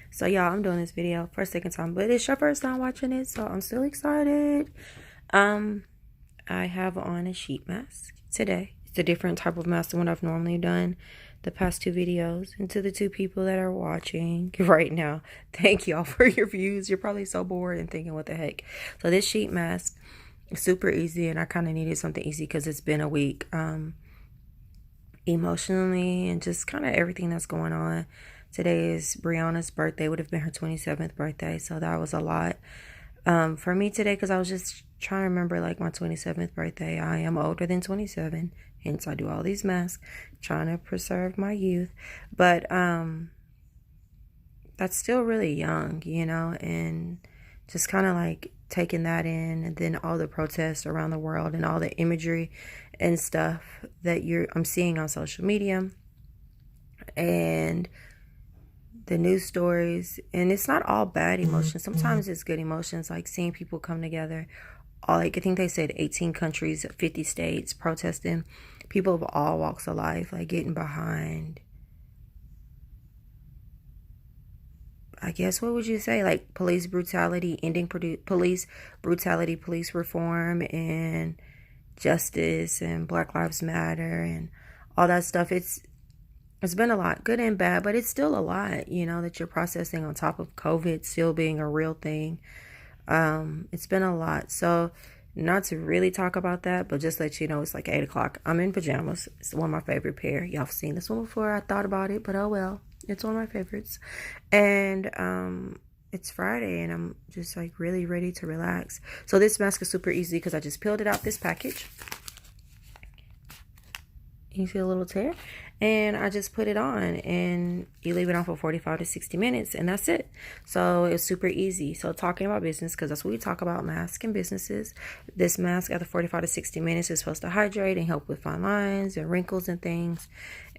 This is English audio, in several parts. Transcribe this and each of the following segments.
So y'all, I'm doing this video for a second time, but it's your first time watching it, so I'm still excited. Um, I have on a sheet mask today. It's a different type of mask than what I've normally done the past two videos. And to the two people that are watching right now, thank y'all for your views. You're probably so bored and thinking, what the heck? So this sheet mask is super easy, and I kind of needed something easy because it's been a week. Emotionally and just kind of everything that's going on. Today is Brianna's birthday, would have been her 27th birthday, so that was a lot for me today because I was just trying to remember like my 27th birthday. I am older than 27, hence I do all these masks, trying to preserve my youth, but that's still really young, and just kind of like taking that in, and then all the protests around the world and all the imagery and stuff that I'm seeing on social media and the news stories. And it's not all bad emotions. Sometimes it's good emotions, like seeing people come together. I think they said 18 countries, 50 states protesting. People of all walks of life, like getting behind, I guess, what would you say? Like police brutality, ending police brutality, police reform, and justice, and Black Lives Matter, and all that stuff. It's been a lot, good and bad, but it's still a lot, that you're processing on top of COVID still being a real thing. It's been a lot. So not to really talk about that, but just let you know, it's like 8 o'clock. I'm in pajamas. It's one of my favorite pair. Y'all have seen this one before. I thought about it, but oh well. It's one of my favorites. And it's Friday, and I'm just like really ready to relax. So this mask is super easy because I just peeled it out this package. You see a little tear, and I just put it on, and you leave it on for 45 to 60 minutes, and that's it. So it's super easy. So talking about business, because that's what we talk about, masks and businesses. This mask after 45 to 60 minutes is supposed to hydrate and help with fine lines and wrinkles and things.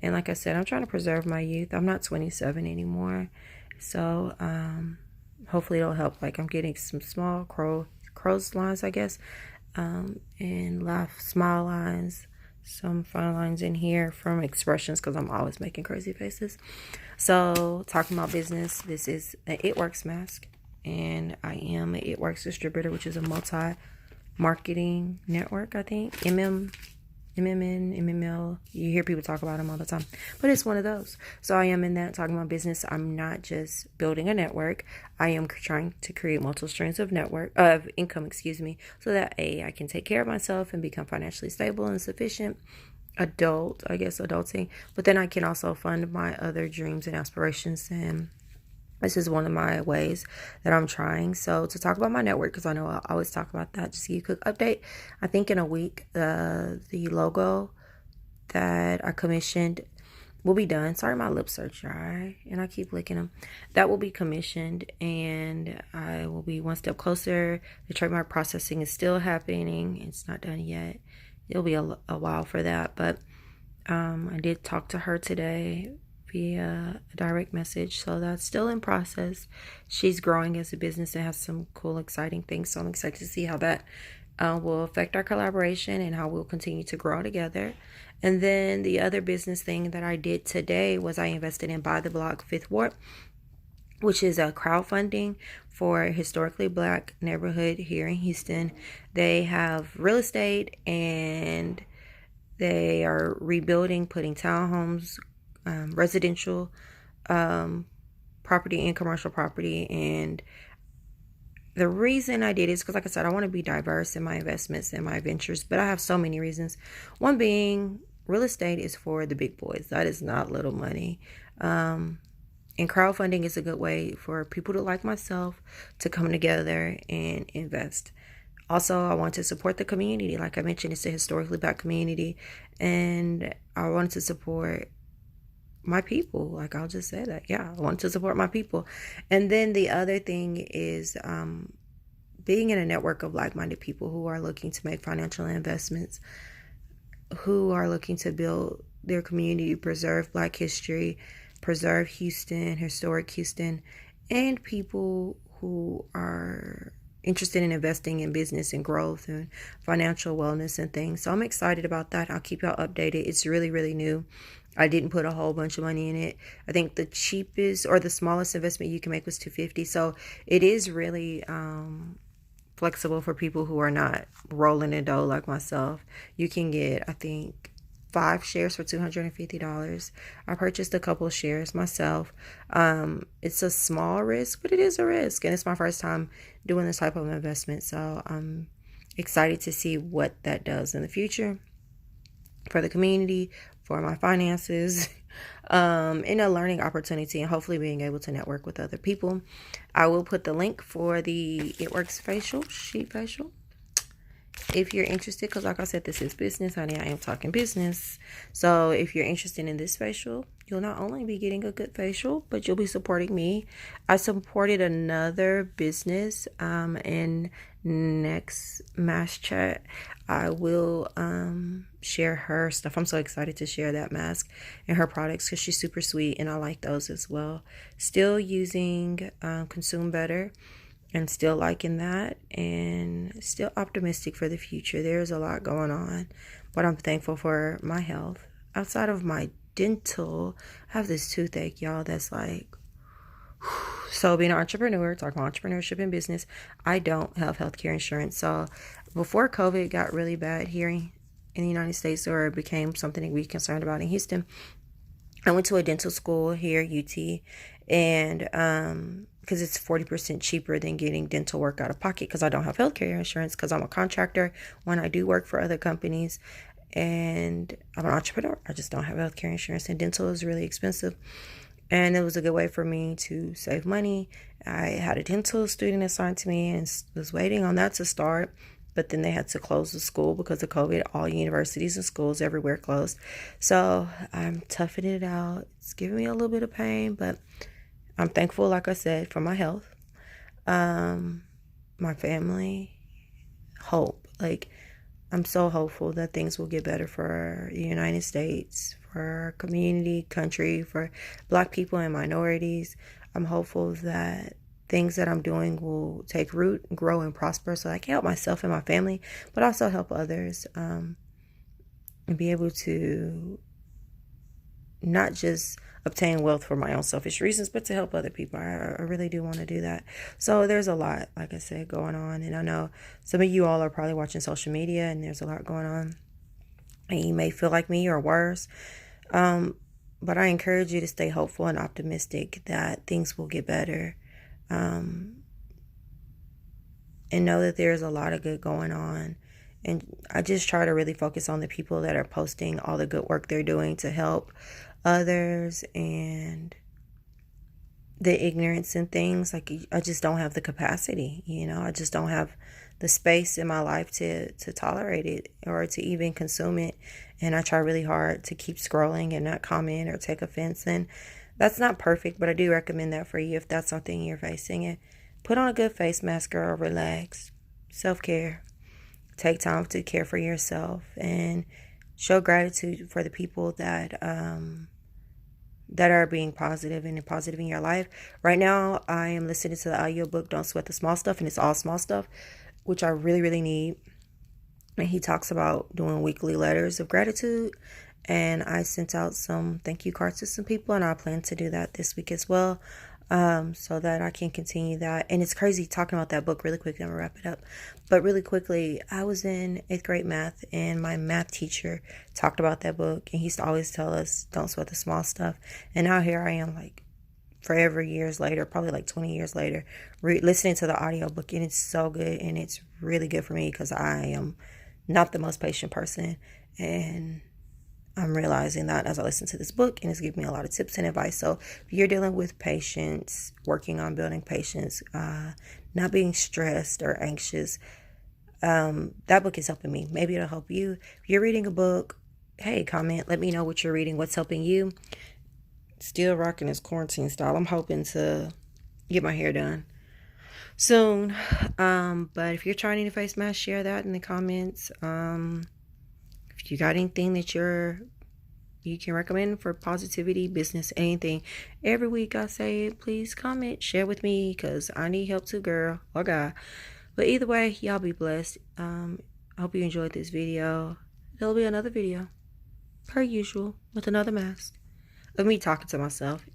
And like I said, I'm trying to preserve my youth. I'm not 27 anymore, so hopefully it'll help. Like, I'm getting some small crow's lines, I guess, and laugh smile lines, some fine lines in here from expressions, because I'm always making crazy faces. So talking about business, this is an It Works mask, and I am an It Works distributor, which is a multi-marketing network. I think MML, you hear people talk about them all the time, but it's one of those. So I am in that, talking about business. I'm not just building a network. I am trying to create multiple streams of income, so that I can take care of myself and become financially stable and sufficient adulting, but then I can also fund my other dreams and aspirations, and this is one of my ways that I'm trying. So to talk about my network, because I know I always talk about that, just to give you a quick update. I think in a week, the logo that I commissioned will be done. Sorry, my lips are dry and I keep licking them. That will be commissioned, and I will be one step closer. The trademark processing is still happening. It's not done yet. It'll be a while for that, but I did talk to her today via a direct message, so that's still in process. She's growing as a business and has some cool, exciting things, so I'm excited to see how that will affect our collaboration and how we'll continue to grow together. And then the other business thing that I did today was I invested in Buy the Block Fifth Ward, which is a crowdfunding for a historically Black neighborhood here in Houston. They have real estate, and they are rebuilding, putting townhomes, residential property and commercial property. And the reason I did is because, like I said, I want to be diverse in my investments and my ventures, but I have so many reasons. One being, real estate is for the big boys. That is not little money. And crowdfunding is a good way for people like myself to come together and invest. Also, I want to support the community. Like I mentioned, it's a historically Black community, and I wanted to support my people. Like, I'll just say that. Yeah, I want to support my people. And then the other thing is being in a network of like-minded people who are looking to make financial investments, who are looking to build their community, preserve Black history, preserve Houston, historic Houston, and people who are interested in investing in business and growth and financial wellness and things. So I'm excited about that. I'll keep y'all updated. It's really, really new. I didn't put a whole bunch of money in it. I think the cheapest or the smallest investment you can make was $250. So it is really flexible for people who are not rolling in dough like myself. You can get, I think, 5 shares for $250. I purchased a couple of shares myself. It's a small risk, but it is a risk, and it's my first time doing this type of investment. So I'm excited to see what that does in the future for the community, for my finances, in a learning opportunity, and hopefully being able to network with other people. I will put the link for the It Works facial, sheet facial, if you're interested, because like I said, this is business, honey. I am talking business. So if you're interested in this facial, you'll not only be getting a good facial, but you'll be supporting me. I supported another business, and next mask chat I will share her stuff. I'm so excited to share that mask and her products because she's super sweet, and I like those as well. Still using Consume Better, and still liking that, and still optimistic for the future. There's a lot going on, but I'm thankful for my health. Outside of my dental, I have this toothache, y'all, that's like, so being an entrepreneur, talking about entrepreneurship and business, I don't have healthcare insurance. So before COVID got really bad here in the United States, or it became something that we concerned about in Houston, I went to a dental school here, UT, and because it's 40% cheaper than getting dental work out of pocket, because I don't have healthcare insurance, because I'm a contractor when I do work for other companies, and I'm an entrepreneur. I just don't have healthcare insurance, and dental is really expensive. And it was a good way for me to save money. I had a dental student assigned to me and was waiting on that to start. But then they had to close the school because of COVID. All universities and schools everywhere closed. So I'm toughing it out. It's giving me a little bit of pain, but I'm thankful, like I said, for my health, my family, hope. Like, I'm so hopeful that things will get better for the United States, for our community, country, for Black people and minorities. I'm hopeful that things that I'm doing will take root, grow, and prosper, so I can help myself and my family, but also help others, and be able to not just obtain wealth for my own selfish reasons, but to help other people. I really do want to do that. So there's a lot, like I said, going on. And I know some of you all are probably watching social media, and there's a lot going on. And you may feel like me or worse. But I encourage you to stay hopeful and optimistic that things will get better. And know that there's a lot of good going on. And I just try to really focus on the people that are posting all the good work they're doing to help others, and the ignorance in things. Like, I just don't have the capacity, I just don't have the space in my life to tolerate it or to even consume it. And I try really hard to keep scrolling and not comment or take offense. And that's not perfect, but I do recommend that for you if that's something you're facing. And put on a good face mask, girl. Relax. Self-care. Take time to care for yourself, and show gratitude for the people that are being positive and positive in your life. Right now, I am listening to the audiobook Don't Sweat the Small Stuff, and it's all small stuff, which I really, really need. And he talks about doing weekly letters of gratitude. And I sent out some thank you cards to some people, and I plan to do that this week as well, so that I can continue that. And it's crazy talking about that book really quick. I'm going to wrap it up. But really quickly, I was in 8th grade math, and my math teacher talked about that book. And he used to always tell us, don't sweat the small stuff. And now here I am, like, forever years later, probably like 20 years later, listening to the audiobook. And it's so good, and it's really good for me because I am not the most patient person. And I'm realizing that as I listen to this book, and it's giving me a lot of tips and advice. So if you're dealing with patience, working on building patience, not being stressed or anxious, that book is helping me. Maybe it'll help you. If you're reading a book, hey, comment. Let me know what you're reading, what's helping you. Still rocking this quarantine style. I'm hoping to get my hair done soon. But if you're trying to face mask, share that in the comments. If you got anything that you can recommend for positivity, business, anything, every week I say, please comment, share with me, because I need help too, girl or guy. But either way, y'all be blessed. I hope you enjoyed this video. There'll be another video. per usual, with another mask of me talking to myself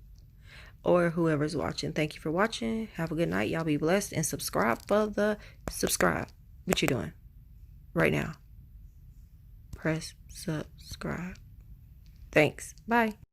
or whoever's watching. Thank you for watching. Have a good night. Y'all be blessed. And subscribe for the subscribe. What you doing right now? Press subscribe. Thanks. Bye.